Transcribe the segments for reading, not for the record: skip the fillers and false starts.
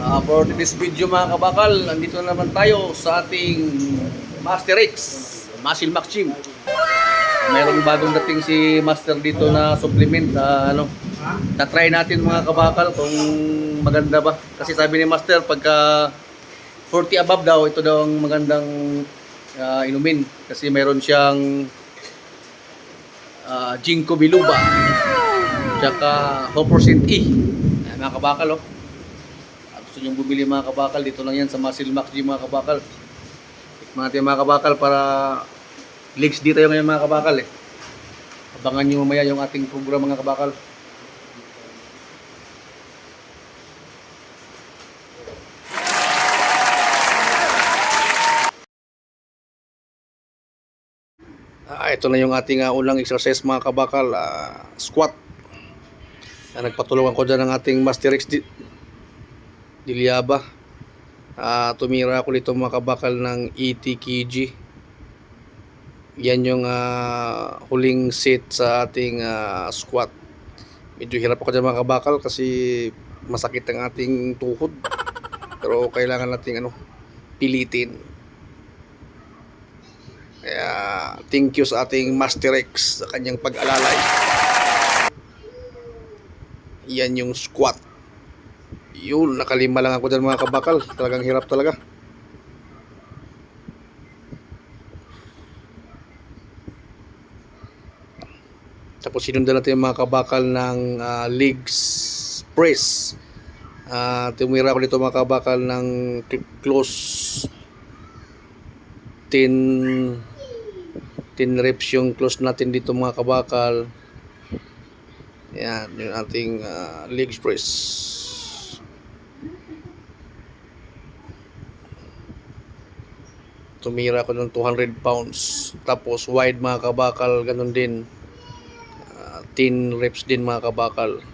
For this video mga kabakal, nandito na naman tayo sa ating Master X, Muscle Max Gym. Mayroong bagong dating si Master dito na supplement. Na-try natin mga kabakal kung maganda ba. Kasi sabi ni Master, pagka 40 above daw, ito daw ang magandang inumin. Kasi mayroon siyang ginkgo biloba, tsaka 4% E. Mga kabakal, oh. Gusto nyo bumili mga kabakal, dito lang yan sa Muscle Max Gym mga kabakal. Tikman natin mga kabakal para legs dito tayo ngayon mga kabakal eh. Abangan nyo mamaya yung ating program mga kabakal. Ito na yung ating unang exercise mga kabakal, squat. Nagpatulungan ko dyan ng ating Master X Dilyaba. Tumira ako dito mga kabakal ng 80 kg. Yan yung huling set sa ating squat. Medyo hirap ako dyan mga kabakal kasi masakit ang ating tuhod. Pero kailangan nating pilitin. Kaya thank you sa ating Master X sa kanyang pag-alalay. Yan yung squat. Yun, nakalima lang ako dyan mga kabakal. Talagang hirap talaga. Tapos sinundan natin yung mga kabakal ng legs press. Tumira ko dito mga kabakal ng close 10 reps yung close natin dito mga kabakal. Yan, yung ating legs press. Tumira ko ng 200 pounds. Tapos wide mga kabakal, ganun din. 10 reps din mga kabakal.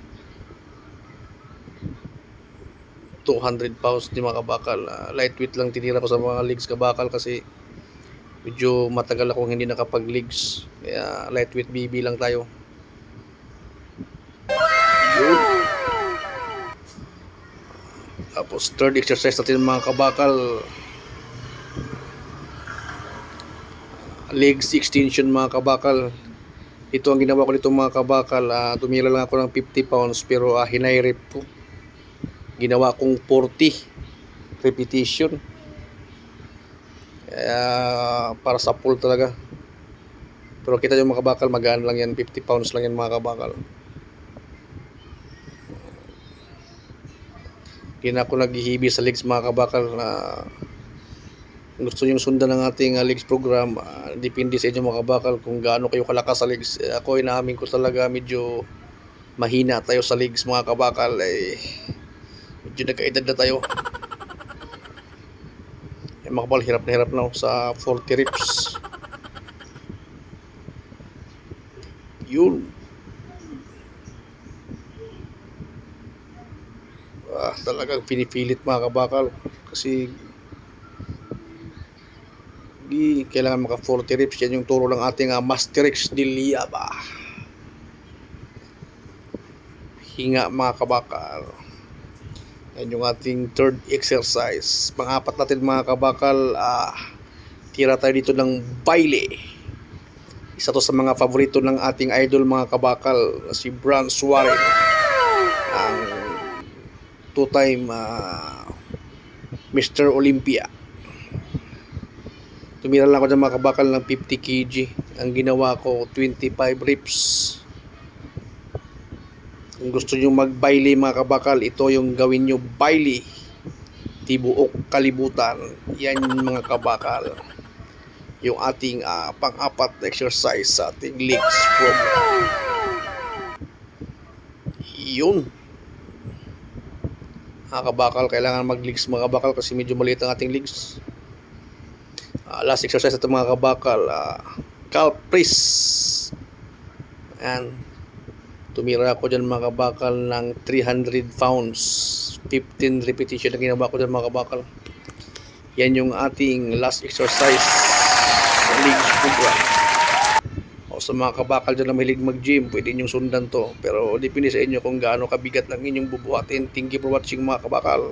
200 pounds din mga kabakal. Lightweight lang tinira ko sa mga legs kabakal kasi medyo matagal akong hindi nakapag-legs. Kaya lightweight BB lang tayo. Yun. Tapos third exercise natin mga kabakal, legs extension mga kabakal. Ito ang ginawa ko dito mga kabakal. Tumira lang ako ng 50 pounds pero hinay rep ko. Ginawa kong 40 repetition. Para sa pull talaga. Pero kita yung mga kabakal, magaan lang yan. 50 pounds lang yan mga kabakal. Hindi na ako naghihibi sa legs mga kabakal. Gusto nyo sundan ng ating legs program, depende sa inyo mga kabakal kung gaano kayo kalakas sa legs. Ako inaamin ko talaga medyo mahina tayo sa legs mga kabakal. Medyo nagkaedad na tayo. Mga kabakal, hirap na ako sa 40 reps. Yun. Talagang pinipilit mga kabakal kasi kailangan maka 40 reps. Yan yung turo ng ating Master X Dilyaba. Hinga mga kabakal. Yan yung ating third exercise. Pang-apat natin mga kabakal, tira tayo dito ng baile. Isa to sa mga favorito ng ating idol mga kabakal, si Bran Suarez, ang two-time Mr. Olympia. Tumira lang ako dyan mga kabakal ng 50 kg. Ang ginawa ko 25 reps. Kung gusto nyo mag-baile mga kabakal, ito yung gawin nyo, baile. Tibuok kalibutan. Yan mga kabakal, yung ating pang-apat na exercise sa ating legs program. Yun mga kabakal, kailangan mag-legs mga kabakal kasi medyo maliit ang ating legs. Last exercise ito mga kabakal, calf press. And tumira ako dyan mga kabakal ng 300 pounds, 15 repetition na ginawa ko dyan mga kabakal. Yan yung ating last exercise sa legs program. O sa mga kabakal dyan na mahilig mag-gym, pwede nyong sundan to. Pero depende sa inyo kung gaano kabigat ang inyong bubuhatin. Thank you for watching mga kabakal.